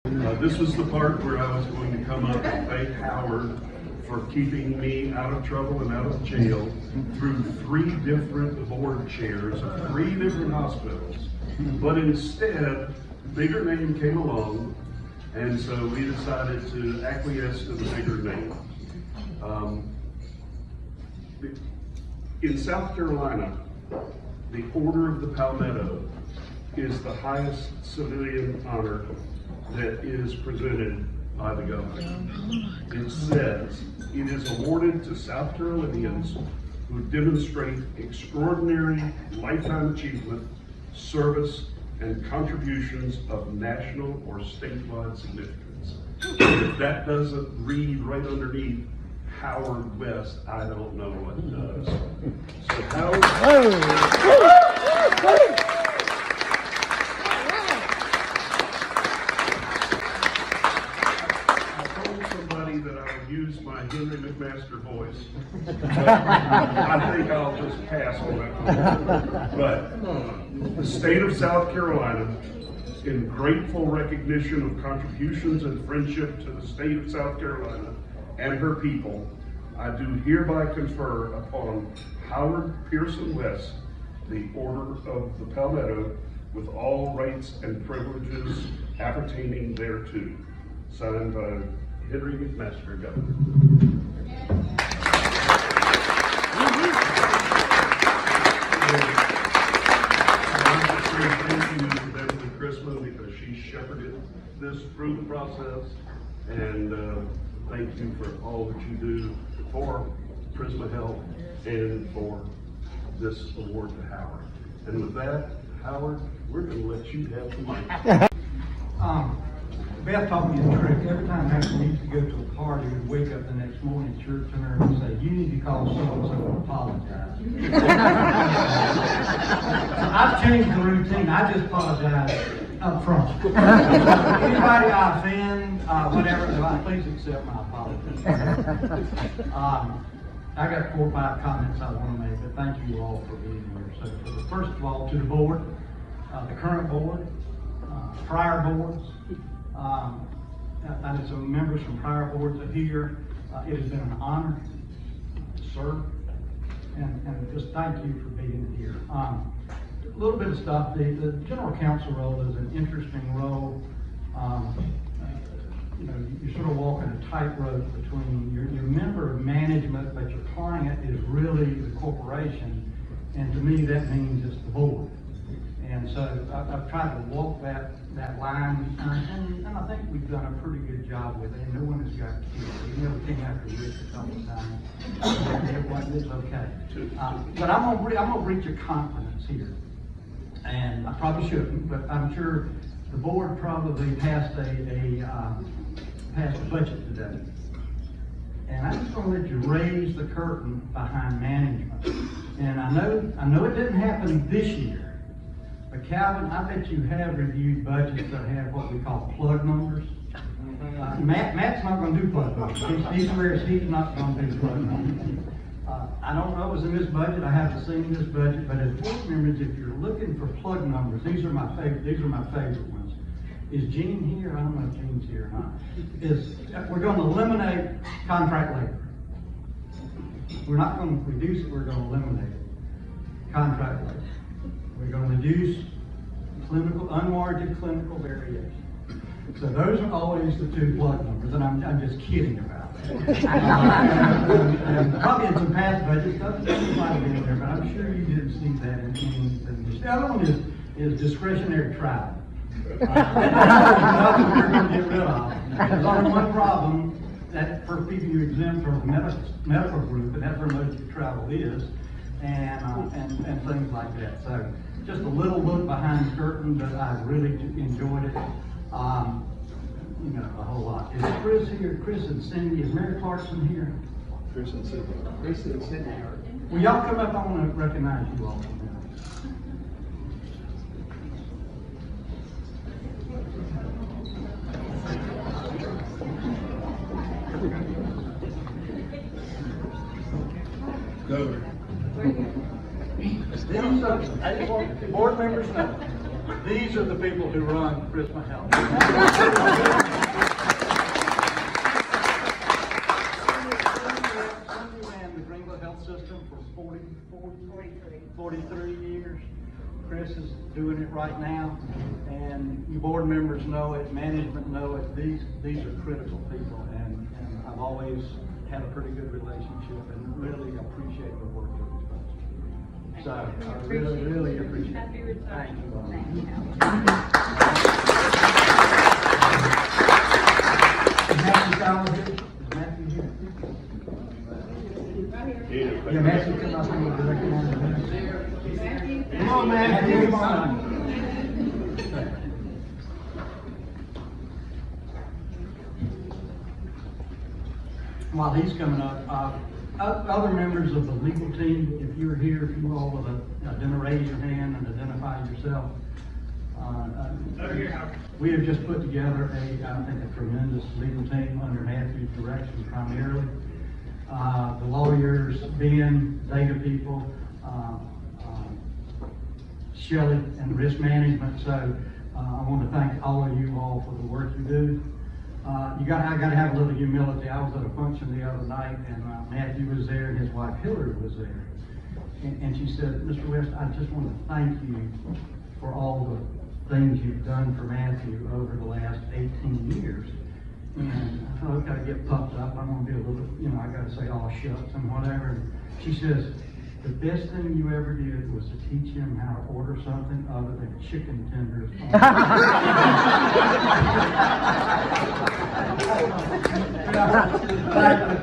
This was the part where I was going to come up and thank Howard for keeping me out of trouble and out of jail through 3 different board chairs of 3 different hospitals. But instead, bigger name came along, and so we decided to acquiesce to the bigger name. In South Carolina, the Order of the Palmetto is the highest civilian honor that is presented by the government. It says it is awarded to South Carolinians who demonstrate extraordinary lifetime achievement, service, and contributions of national or statewide significance. If that doesn't read right underneath Howard West, I don't know what does. So Howard. Use my Henry McMaster voice. I think I'll just pass on that one. But the state of South Carolina, in grateful recognition of contributions and friendship to the state of South Carolina and her people, I do hereby confer upon Howard Pearson West the Order of the Palmetto with all rights and privileges appertaining thereto. Signed by Henry McMaster, Governor. Thank you to Beverly Chrisman because she shepherded this through the process, and thank you for all that you do for Prisma Health and for this award to Howard. And with that, Howard, we're going to let you have the mic. Beth taught me a trick. Every time after we used to go to a party, we'd wake up the next morning, church, turn around and say, "You need to call so-and-so and apologize." I've changed the routine. I just apologize up front. Anybody I offend, whatever, please accept my apology. I got 4 or 5 comments I want to make, but thank you all for being here. So, first of all, to the board, the current board, prior boards, and some members from prior boards are here. It has been an honor to serve, and just thank you for being here. A little bit of stuff. The general counsel role is an interesting role. You're sort of walking a tightrope between your member of management, but your client is really the corporation, and to me that means it's the board. And so I've tried to walk that line, and I think we've done a pretty good job with it. And no one has got killed. We never came after Rich a couple of times. It's okay. But I'm gonna breach a confidence here, and I probably shouldn't. But I'm sure the board probably passed passed a budget today, and I'm just gonna let you raise the curtain behind management. And I know it didn't happen this year. But Calvin, I bet you have reviewed budgets that have what we call plug numbers. Matt's not going to do plug numbers. He's not going to do plug numbers. I don't know what was in this budget. I haven't seen this budget, but as board members, if you're looking for plug numbers, these are my favorite ones. Is Gene here? I don't know if Gene's here or not. We're going to eliminate contract labor. We're not going to reduce it. We're going to eliminate it. Contract labor. We're going to reduce unwarranted clinical variation. So those are always the 2 plug numbers, and I'm just kidding about that. And probably in some past budgets, that might have been in there, but I'm sure you didn't see that in anything. The other one is discretionary travel. That's what we're going to get rid of. There's only one problem, that for people you exempt from the medical group, and that's where most of your travel is, and things like that. So just a little look behind the curtain, but I really enjoyed it. A whole lot. Is Chris here? Chris and Cindy. Is Mary Clarkson here? Chris and Cindy. Will y'all come up? I want to recognize you all. Governor. I just want the board members to know These are the people who run Prisma Health. Cindy ran the Greenville Health System for 43 years. Chris is doing it right now, and you board members know it, management know it. These are critical people, and I've always had a pretty good relationship and really appreciate the work of these folks. So I really appreciate it. Happy retirement. Thank you. Matthew Fowler here? Is Matthew here? Yeah, Matthew, come up here and recognize him. Come on, Matthew, come on. While he's coming up, other members of the legal team, if you're here, if you all will raise your hand and identify yourself. We have just put together I think, a tremendous legal team under Matthew's direction primarily. The lawyers, Ben, data people, Shelley, and risk management. So I want to thank all of you all for the work you do. I got to have a little humility. I was at a function the other night, and Matthew was there, and his wife Hillary was there. And she said, Mr. West, I just want to thank you for all the things you've done for Matthew over the last 18 years. And I thought, okay, I get puffed up. I'm going to be a little, I got to say, oh, shucks and whatever. And she says, the best thing you ever did was to teach him how to order something other than chicken tenders.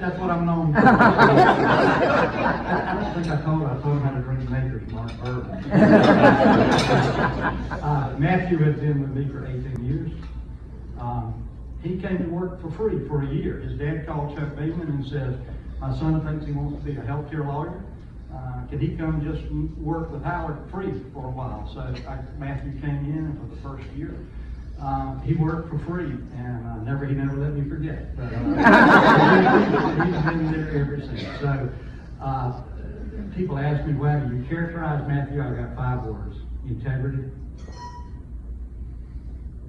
That's what I'm known for. I don't think I told him how to drink Maker's Mark bourbon. Matthew has been with me for 18 years. He came to work for free for a year. His dad called Chuck Bateman and said, my son thinks he wants to be a healthcare lawyer. Could he come just work with Howard free for a while? So Matthew came in, and for the first year, he worked for free, and he never let me forget. But, he's been there ever since. So people ask me, well, do you characterize Matthew? I've got 5 words: integrity,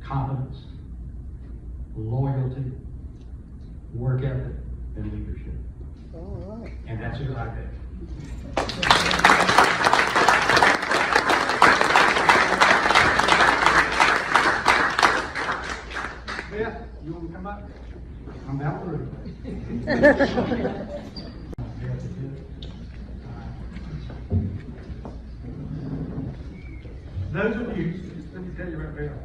competence, loyalty, work ethic, and leadership. All right. And that's it right there. Beth, you want to come up? I'm down the road. Those of you, let me tell you about Beth.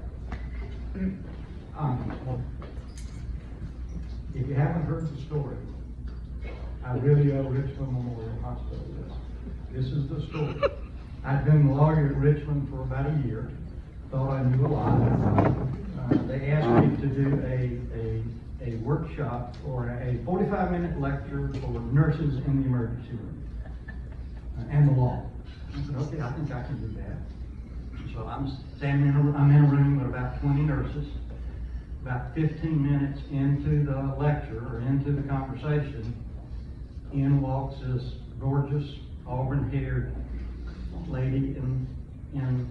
If you haven't heard the story, I really owe Richmond Memorial Hospital this. This is the story. I'd been a lawyer at Richmond for about a year. Thought I knew a lot. They asked me to do a workshop or a 45-minute lecture for nurses in the emergency room and the law. I said, okay, I think I can do that. So I'm in a room with about 20 nurses. About 15 minutes into the lecture or into the conversation, in walks this gorgeous auburn-haired lady in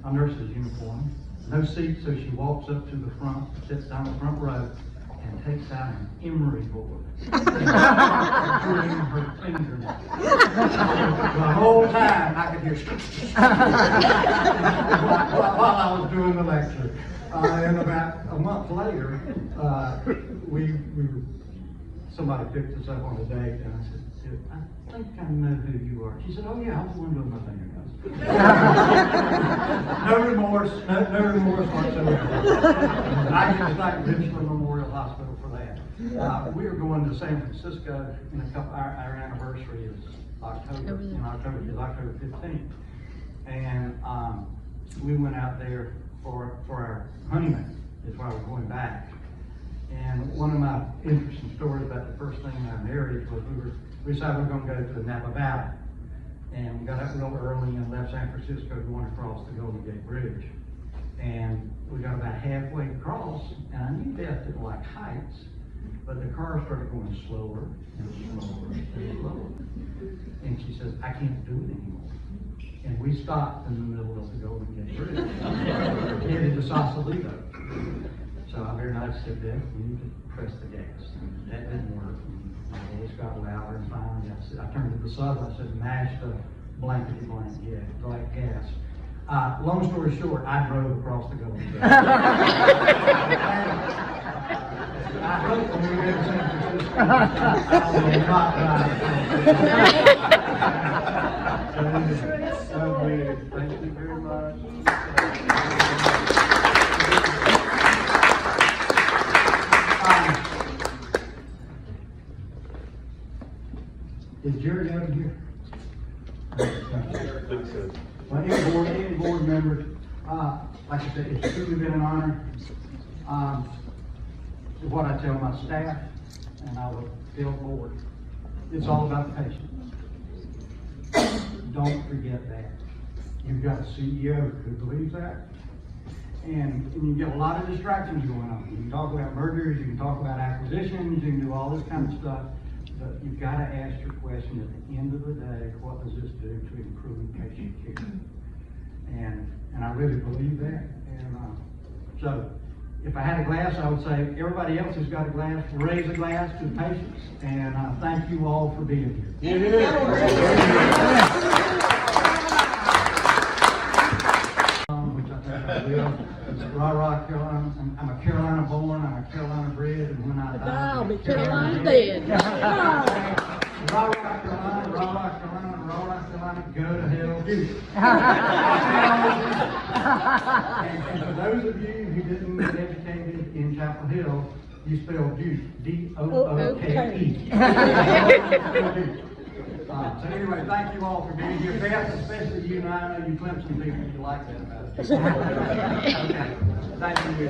a nurse's uniform. No seat, so she walks up to the front, sits down the front row, and takes out an emery board. Doing her fingernails. The whole time I could hear while I was doing the lecture. And about a month later, somebody picked us up on a date, and I said, I think I know who you are. She said, oh yeah, I was the one doing my fingernails. No remorse whatsoever. I can thank Richmond Memorial Hospital for that. We are going to San Francisco in a couple. Our anniversary is October 15th, and we went out there for our honeymoon. That's why we're going back. And one of my interesting stories about the first thing I married was we decided we were going to go to the Napa Valley. And we got up real early and left San Francisco going across the Golden Gate Bridge. And we got about halfway across, and I knew Beth didn't like heights, but the car started going slower and slower and slower. And she says, I can't do it anymore. And we stopped in the middle of the Golden Gate Bridge, headed to Sausalito. So I very nice said, Dad, we need to press the gas. And that didn't work. And my voice got louder, and finally I turned to the sub, I said, mash the blankety blank, yeah, black gas. Long story short, I drove across the Golden Gate. I hope when we get to San Francisco, I will not drive. So weird. Thank you very much. Is Jared out of here? Think so. Well, any board members, like I said, it's truly been an honor. What I tell my staff, and I will tell the board, it's all about the patient. Don't forget that. You've got a CEO who believes that. And you get a lot of distractions going on. You can talk about mergers, you can talk about acquisitions, you can do all this kind of stuff. But you've got to ask your question at the end of the day, what does this do to improve patient care? And I really believe that. And so if I had a glass, I would say everybody else who's got a glass, raise a glass to the patients. And thank you all for being here. Which I think I will. It's Rah-Rah, Carolina. I'm a Carolina born, I'm a Carolina bred, and when I die, I'll be Carolina dead. Rah-Rah, Carolina, Rah-Rah, Carolina, Rah-Rah, Carolina, go to hell, Duke. And for those of you who didn't get educated in Chapel Hill, you spell Duke, D-O-O-K-E. So anyway, thank you all for being here. Beth, especially you, and I know you Clemson people, you like that about it. Okay, thank you.